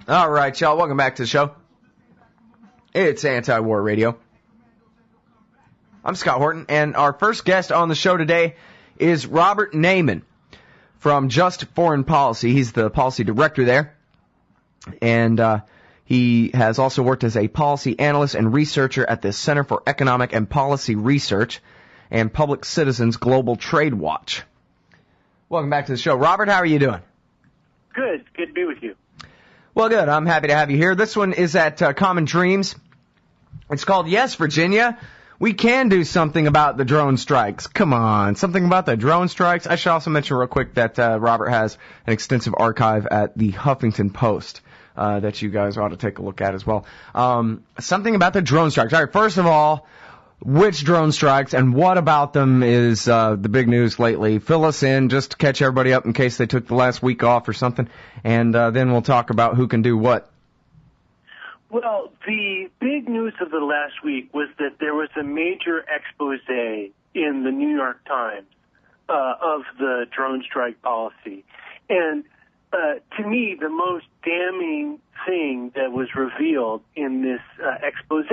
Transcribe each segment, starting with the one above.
All right, y'all. Welcome back to the show. It's Anti-War Radio. I'm Scott Horton, and our first guest on the show today is Robert Naiman from Just Foreign Policy. He's the policy director there, and he has also worked as a policy analyst and researcher at the Center for Economic and Policy Research and Public Citizens Global Trade Watch. Welcome back to the show. Robert, how are you doing? Good. Good to be with you. Well, good. I'm happy to have you here. This one is at Common Dreams. It's called Yes, Virginia. We can do something about the drone strikes. Come on, something about the drone strikes. I should also mention real quick that Robert has an extensive archive at the Huffington Post that you guys ought to take a look at as well. Something about the drone strikes. All right, first of all, which drone strikes and what about them is the big news lately. Fill us in just to catch everybody up in case they took the last week off or something, and then we'll talk about who can do what. Well, the big news of the last week was that there was a major expose in the New York Times of the drone strike policy. And to me, the most damning thing that was revealed in this expose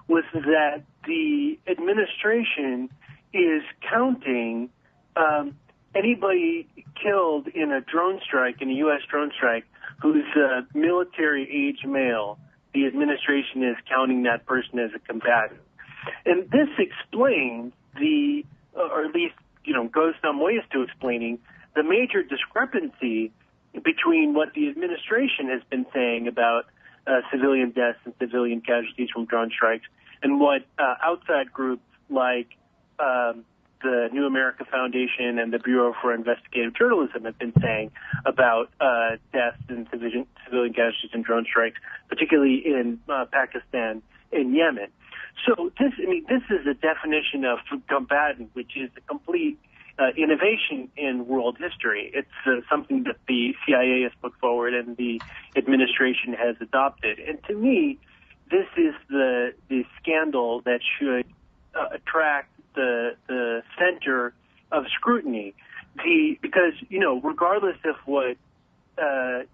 was that the administration is counting anybody killed in a drone strike, in a U.S. drone strike, who's a military-age male. The administration is counting that person as a combatant. And this explains or at least, goes some ways to explaining the major discrepancy between what the administration has been saying about civilian deaths and civilian casualties from drone strikes and what outside groups like the New America Foundation and the Bureau for Investigative Journalism have been saying about deaths and civilian casualties in drone strikes, particularly in Pakistan and Yemen. So this is a definition of combatant, which is a complete innovation in world history. It's something that the CIA has put forward and the administration has adopted. And to me, this is the scandal that should attract the center of scrutiny. Because regardless of what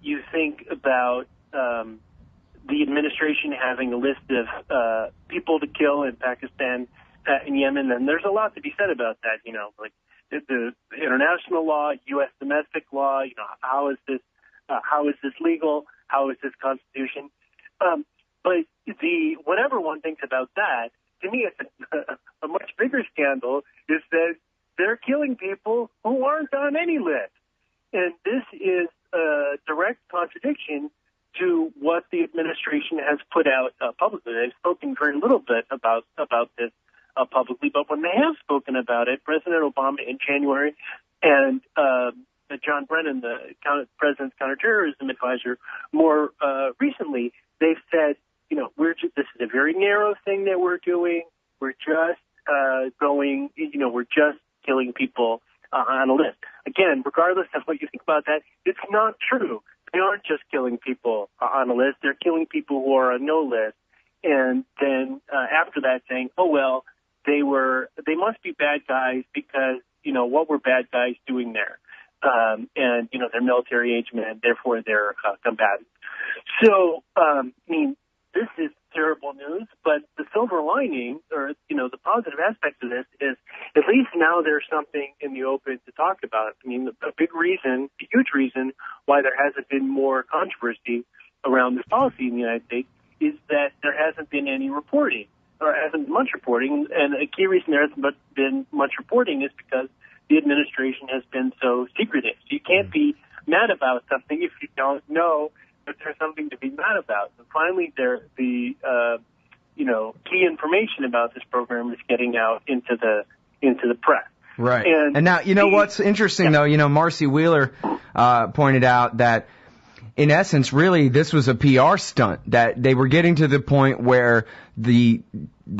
you think about the administration having a list of people to kill in Pakistan and Yemen, and there's a lot to be said about that. Like the international law, U.S. domestic law. How is this legal? How is this constitution? But whatever one thinks about that, to me, it's a much bigger scandal is that they're killing people who aren't on any list. And this is a direct contradiction to what the administration has put out publicly. They've spoken very little bit about this publicly, but when they have spoken about it, President Obama in January and John Brennan, the president's counterterrorism advisor, more recently, they've said, this is a very narrow thing that we're doing. We're just we're just killing people on a list. Again, regardless of what you think about that, it's not true. They aren't just killing people on a list. They're killing people who are on no list. And then after that saying, oh, well, they must be bad guys because, what were bad guys doing there? And, they're military age men, therefore they're combatants. So, this is terrible news, but the silver lining, or, the positive aspect of this is at least now there's something in the open to talk about. A huge reason why there hasn't been more controversy around this policy in the United States is that there hasn't been any reporting, or hasn't been much reporting. And a key reason there hasn't been much reporting is because the administration has been so secretive. So you can't be mad about something if you don't know that there's something to be mad about. And finally, the key information about this program is getting out into the press. Right. And now, what's interesting, though, Marcy Wheeler pointed out that, in essence, really, this was a PR stunt, that they were getting to the point where the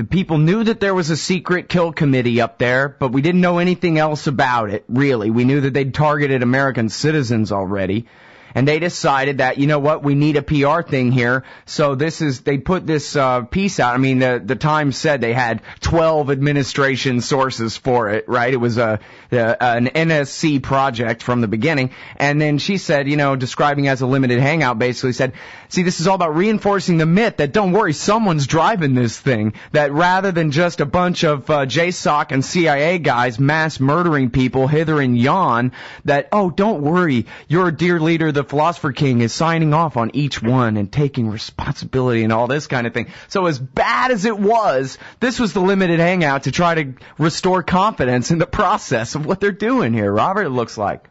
people knew that there was a secret kill committee up there, but we didn't know anything else about it, really. We knew that they'd targeted American citizens already. And they decided that, you know what, we need a PR thing here. So they put this piece out. I mean, the Times said they had 12 administration sources for it, right? It was an NSC project from the beginning. And then she said, describing as a limited hangout, basically said, see, this is all about reinforcing the myth that, don't worry, someone's driving this thing. That rather than just a bunch of JSOC and CIA guys mass murdering people hither and yon, that, oh, don't worry, your dear leader, the Philosopher King, is signing off on each one and taking responsibility and all this kind of thing. So as bad as it was, this was the limited hangout to try to restore confidence in the process of what they're doing here, Robert, it looks like.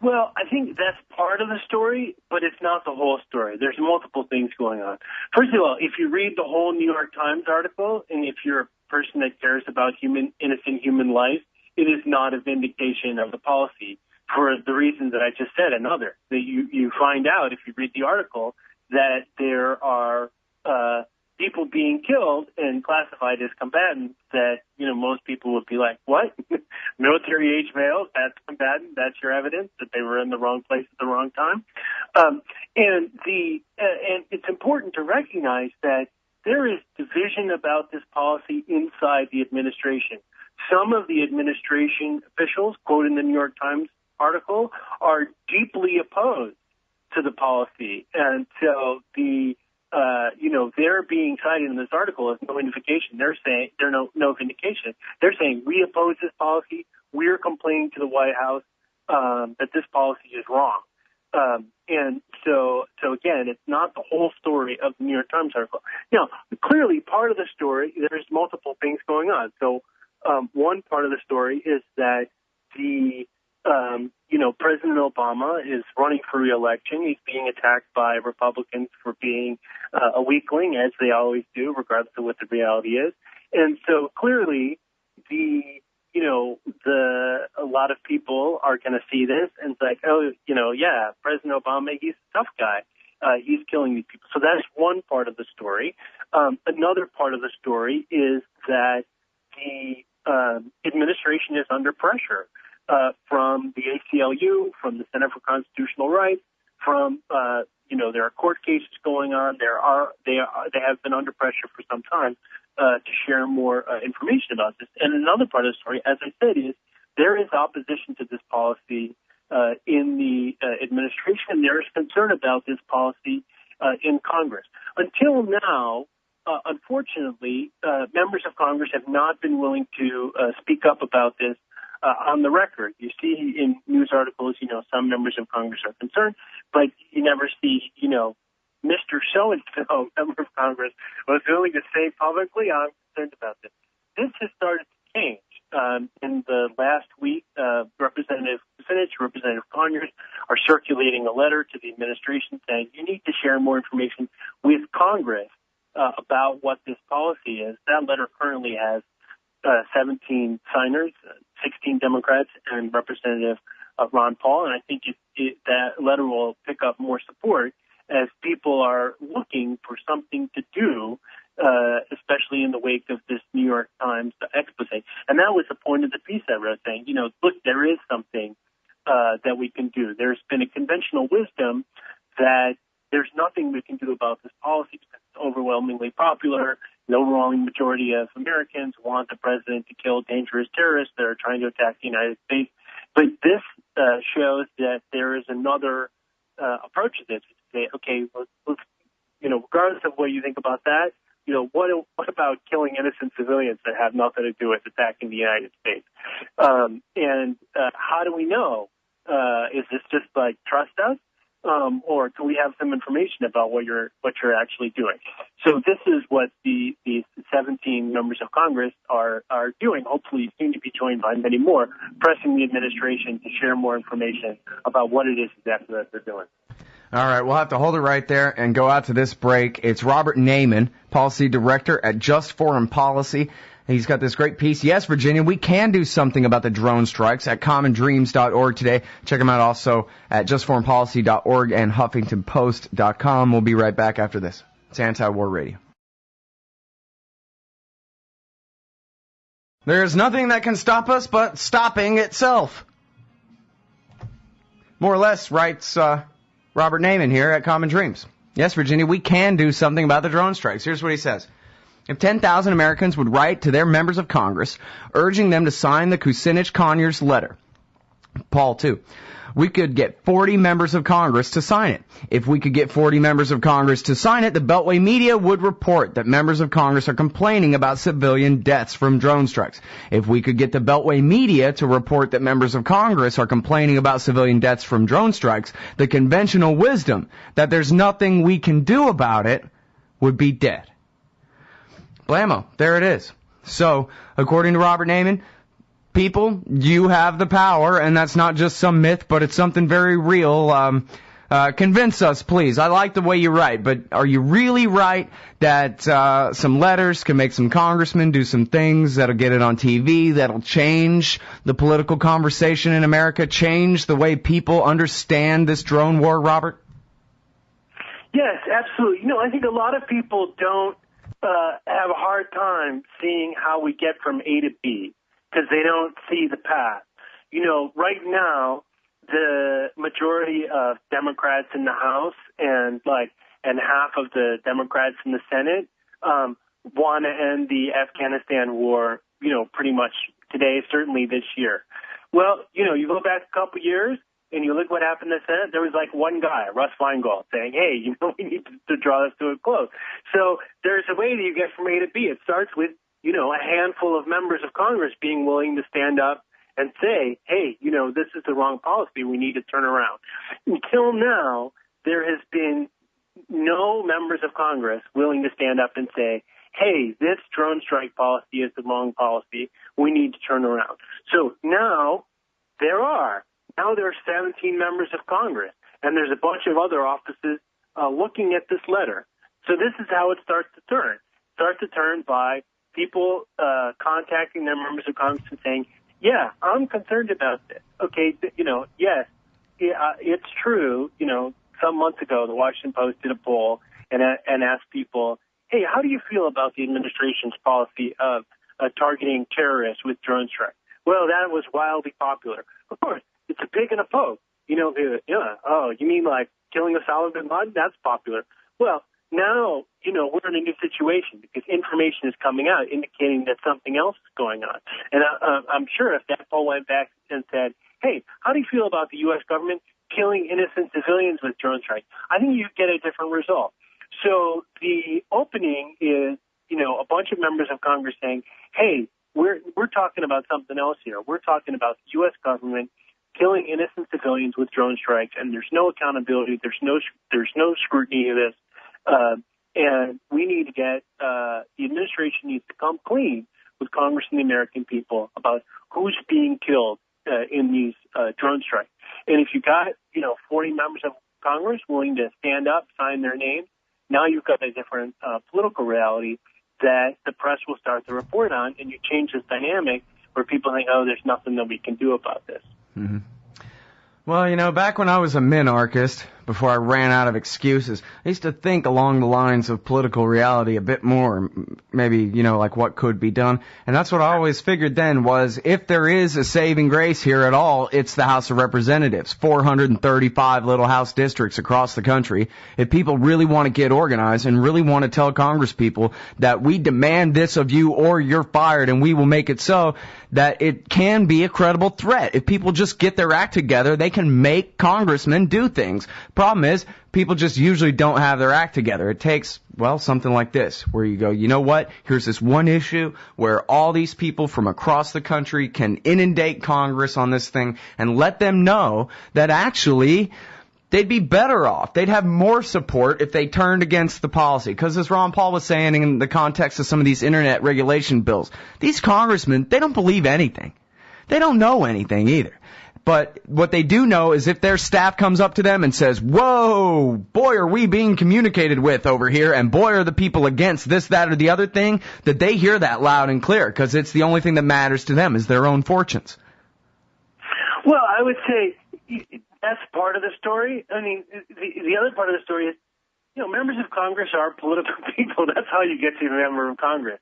Well, I think that's part of the story, but it's not the whole story. There's multiple things going on. First of all, if you read the whole New York Times article, and if you're a person that cares about innocent human life, it is not a vindication of the policy for the reasons that I just said and others. That you find out if you read the article that there are people being killed and classified as combatants that, most people would be like, what? Military age males, that's combatant, that's your evidence that they were in the wrong place at the wrong time. And it's important to recognize that there is division about this policy inside the administration. Some of the administration officials, quoted in the New York Times article, are deeply opposed to the policy. And so they're being cited in this article as no vindication. They're saying no vindication. They're saying we oppose this policy. We're complaining to the White House that this policy is wrong. And so again, it's not the whole story of the New York Times article. Now, clearly, part of the story, there's multiple things going on. So one part of the story is that President Obama is running for re-election. He's being attacked by Republicans for being a weakling, as they always do, regardless of what the reality is. And so clearly, a lot of people are going to see this and it's like, yeah, President Obama, he's a tough guy. He's killing these people. So that's one part of the story. Another part of the story is that the administration is under pressure from the ACLU, from the Center for Constitutional Rights, from there are court cases going on. They have been under pressure for some time to share more information about this. And another part of the story, as I said, is there is opposition to this policy in the administration. There is concern about this policy in Congress. Until now, unfortunately, members of Congress have not been willing to speak up about this on the record. You see in news articles, some members of Congress are concerned, but you never see, Mr. So-and-so, member of Congress, was willing to say publicly, I'm concerned about this. This has started to change. In the last week, Representative Kucinich, Representative Conyers are circulating a letter to the administration saying you need to share more information with Congress about what this policy is. That letter currently has 17 signers, 16 Democrats, and Representative Ron Paul. And I think that letter will pick up more support as people are looking for something to do, especially in the wake of this New York Times expose. And that was the point of the piece I wrote, saying, look, there is something that we can do. There's been a conventional wisdom that there's nothing we can do about this policy because it's overwhelmingly popular. The overwhelming majority of Americans want the president to kill dangerous terrorists that are trying to attack the United States. But this shows that there is another approach to this. Say, okay, let's, regardless of what you think about that, what about killing innocent civilians that have nothing to do with attacking the United States? And how do we know? Is this just like trust us? Or do we have some information about what you're actually doing? So this is what these 17 members of Congress are doing, hopefully soon to be joined by many more, pressing the administration to share more information about what it is exactly that they're doing. All right, we'll have to hold it right there and go out to this break. It's Robert Naiman, Policy Director at Just Foreign Policy. He's got this great piece. Yes, Virginia, we can do something about the drone strikes at commondreams.org today. Check him out also at justforeignpolicy.org and huffingtonpost.com. We'll be right back after this. It's Anti-War Radio. There's nothing that can stop us but stopping itself. More or less, writes Robert Naiman here at Common Dreams. Yes, Virginia, we can do something about the drone strikes. Here's what he says. If 10,000 Americans would write to their members of Congress, urging them to sign the Kucinich-Conyers letter, Paul, too, we could get 40 members of Congress to sign it. If we could get 40 members of Congress to sign it, the Beltway media would report that members of Congress are complaining about civilian deaths from drone strikes. If we could get the Beltway media to report that members of Congress are complaining about civilian deaths from drone strikes, the conventional wisdom that there's nothing we can do about it would be dead. Blammo. There it is. So, according to Robert Naiman, people, you have the power, and that's not just some myth, but it's something very real. Convince us, please. I like the way you write, but are you really right that some letters can make some congressmen do some things that'll get it on TV, that'll change the political conversation in America, change the way people understand this drone war, Robert? Yes, absolutely. I think a lot of people don't have a hard time seeing how we get from A to B, because they don't see the path. Right now, the majority of Democrats in the House and half of the Democrats in the Senate want to end the Afghanistan war, pretty much today, certainly this year. Well, you go back a couple years and you look what happened in the Senate, there was one guy, Russ Feingold, saying, hey, we need to draw this to a close. So there's a way that you get from A to B. It starts with a handful of members of Congress being willing to stand up and say, hey, this is the wrong policy. We need to turn around. Until now, there has been no members of Congress willing to stand up and say, hey, this drone strike policy is the wrong policy. We need to turn around. So now there are 17 members of Congress, and there's a bunch of other offices looking at this letter. So this is how it starts to turn. It starts to turn by people contacting their members of Congress and saying, yeah, I'm concerned about this. Okay, yes, it's true. Some months ago, the Washington Post did a poll and asked people, hey, how do you feel about the administration's policy of targeting terrorists with drone strikes? Well, that was wildly popular. Of course, it's a pig and a poke. Oh, you mean like killing Osama bin Laden? That's popular. Well, now, we're in a new situation because information is coming out indicating that something else is going on. And I'm sure if that poll went back and said, hey, how do you feel about the U.S. government killing innocent civilians with drone strikes? I think you'd get a different result. So the opening is, a bunch of members of Congress saying, hey, we're talking about something else here. We're talking about the U.S. government killing innocent civilians with drone strikes, and there's no accountability. There's no scrutiny of this. And we need to get, the administration needs to come clean with Congress and the American people about who's being killed in these drone strikes. And if you got, 40 members of Congress willing to stand up, sign their names, now you've got a different political reality that the press will start to report on, and you change this dynamic where people think, oh, there's nothing that we can do about this. Mm-hmm. Well, back when I was a minarchist, before I ran out of excuses, I used to think along the lines of political reality a bit more, maybe, like what could be done. And that's what I always figured then was if there is a saving grace here at all, it's the House of Representatives, 435 little House districts across the country. If people really want to get organized and really want to tell Congress people that we demand this of you or you're fired and we will make it so, that it can be a credible threat. If people just get their act together, they can make congressmen do things. Problem is, people just usually don't have their act together. It takes, something like this, where you go, you know what, here's this one issue where all these people from across the country can inundate Congress on this thing and let them know that actually they'd be better off. They'd have more support if they turned against the policy. Because as Ron Paul was saying in the context of some of these internet regulation bills, these congressmen, they don't believe anything. They don't know anything either. But what they do know is if their staff comes up to them and says, whoa, boy, are we being communicated with over here, and boy, are the people against this, that, or the other thing, that they hear that loud and clear, because it's the only thing that matters to them is their own fortunes. Well, I would say that's part of the story. I mean, the other part of the story is, members of Congress are political people. That's how you get to be a member of Congress.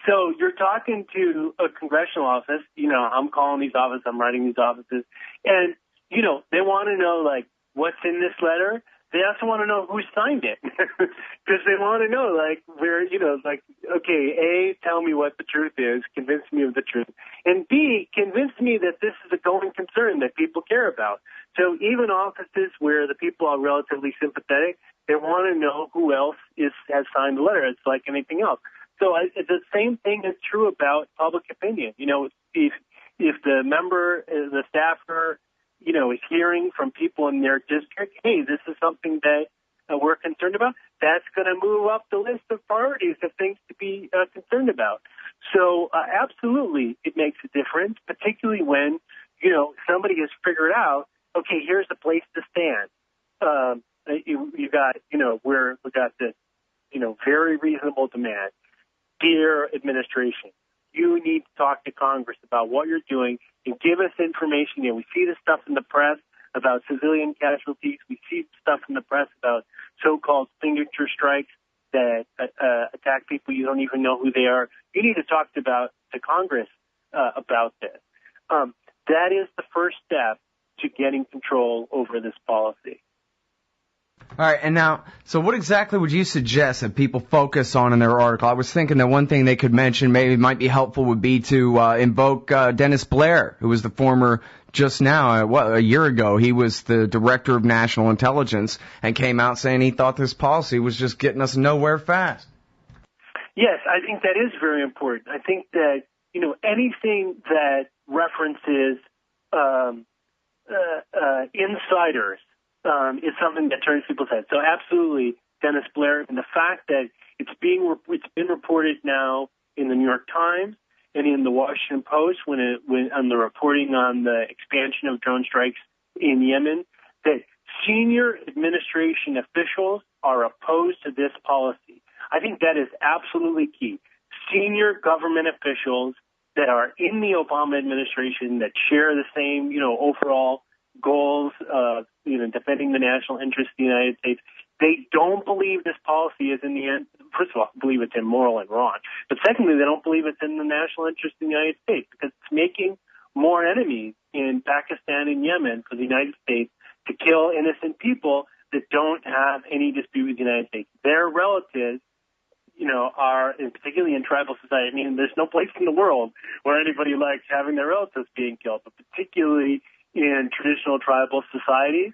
So you're talking to a congressional office, I'm calling these offices, I'm writing these offices, and, they want to know, what's in this letter. they also want to know who signed it because they want to know, like, where, like, okay, A, tell me what the truth is, convince me of the truth, and B, convince me that this is a going concern that people care about. So even offices where the people are relatively sympathetic, they want to know who else has signed the letter. It's like anything else. So the same thing is true about public opinion. If the member, the staffer, is hearing from people in their district, hey, this is something that we're concerned about, that's going to move up the list of priorities of things to be concerned about. So absolutely, it makes a difference, particularly when, somebody has figured out, okay, here's the place to stand. We got this, very reasonable demand. Dear administration, you need to talk to Congress about what you're doing and give us information. We see the stuff in the press about civilian casualties. We see stuff in the press about so-called signature strikes that attack people you don't even know who they are. You need to talk to Congress about this. That is the first step to getting control over this policy. All right, and now, so what exactly would you suggest that people focus on in their article? I was thinking that one thing they could mention maybe might be helpful would be to invoke Dennis Blair, who was the former, just now, a year ago, he was the director of national intelligence and came out saying he thought this policy was just getting us nowhere fast. Yes, I think that is very important. I think that, anything that references insiders is something that turns people's heads. So absolutely, Dennis Blair, and the fact that it's been reported now in the New York Times and in the Washington Post when on the reporting on the expansion of drone strikes in Yemen, that senior administration officials are opposed to this policy. I think that is absolutely key. Senior government officials that are in the Obama administration that share the same, overall goals of, defending the national interest of the United States, they don't believe this policy is in the end. First of all, believe it's immoral and wrong. But secondly, they don't believe it's in the national interest of the United States because it's making more enemies in Pakistan and Yemen for the United States to kill innocent people that don't have any dispute with the United States. Their relatives, are, and particularly in tribal society, there's no place in the world where anybody likes having their relatives being killed, but particularly in traditional tribal societies,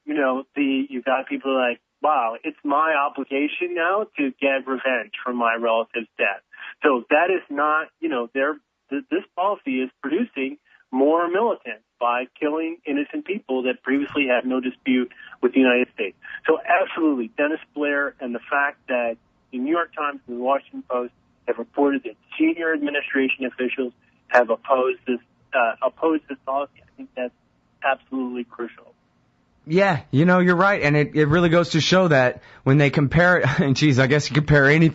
you've got people like, wow, it's my obligation now to get revenge for my relative's death. So that is not, this policy is producing more militants by killing innocent people that previously had no dispute with the United States. So absolutely, Dennis Blair and the fact that the New York Times and the Washington Post have reported that senior administration officials have opposed this policy. I think that's absolutely crucial. Yeah, you're right, and it really goes to show that when they compare it, and geez, I guess you compare any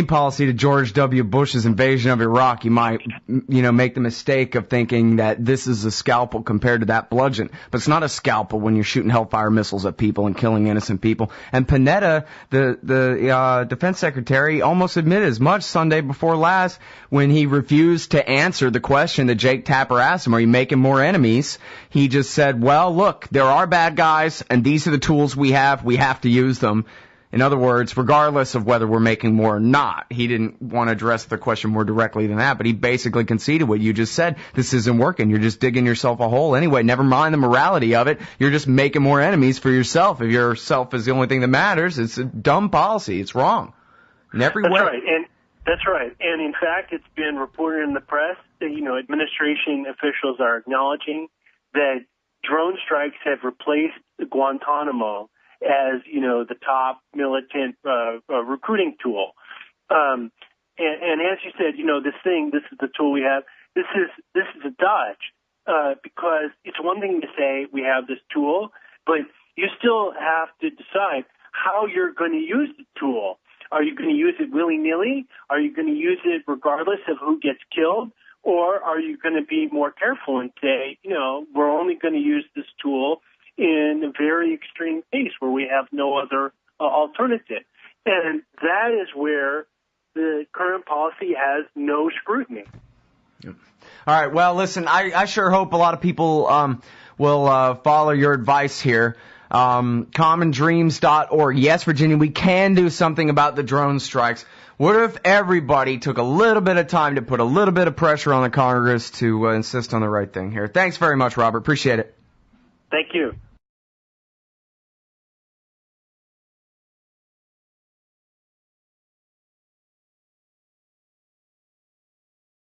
policy to George W. Bush's invasion of Iraq, you might, make the mistake of thinking that this is a scalpel compared to that bludgeon. But it's not a scalpel when you're shooting hellfire missiles at people and killing innocent people. And Panetta, the defense secretary, almost admitted as much Sunday before last when he refused to answer the question that Jake Tapper asked him, are you making more enemies? He just said, well, look, there are bad guys, and these are the tools we have to use them. In other words, regardless of whether we're making more or not, he didn't want to address the question more directly than that, but he basically conceded what you just said. This isn't working. You're just digging yourself a hole anyway. Never mind the morality of it. You're just making more enemies for yourself. If yourself is the only thing that matters, it's a dumb policy. It's wrong. In every way. That's right. And in fact, it's been reported in the press that, administration officials are acknowledging that drone strikes have replaced Guantanamo as, the top militant recruiting tool. And as you said, this is the tool we have. This is a dodge because it's one thing to say we have this tool, but you still have to decide how you're going to use the tool. Are you going to use it willy-nilly? Are you going to use it regardless of who gets killed? Or are you going to be more careful and say, we're only going to use this tool in a very extreme case where we have no other alternative? And that is where the current policy has no scrutiny. All right. Well, listen, I sure hope a lot of people will follow your advice here. commondreams.org. Yes, Virginia, we can do something about the drone strikes. What if everybody took a little bit of time to put a little bit of pressure on the Congress to insist on the right thing here? Thanks very much, Robert. Appreciate it. Thank you.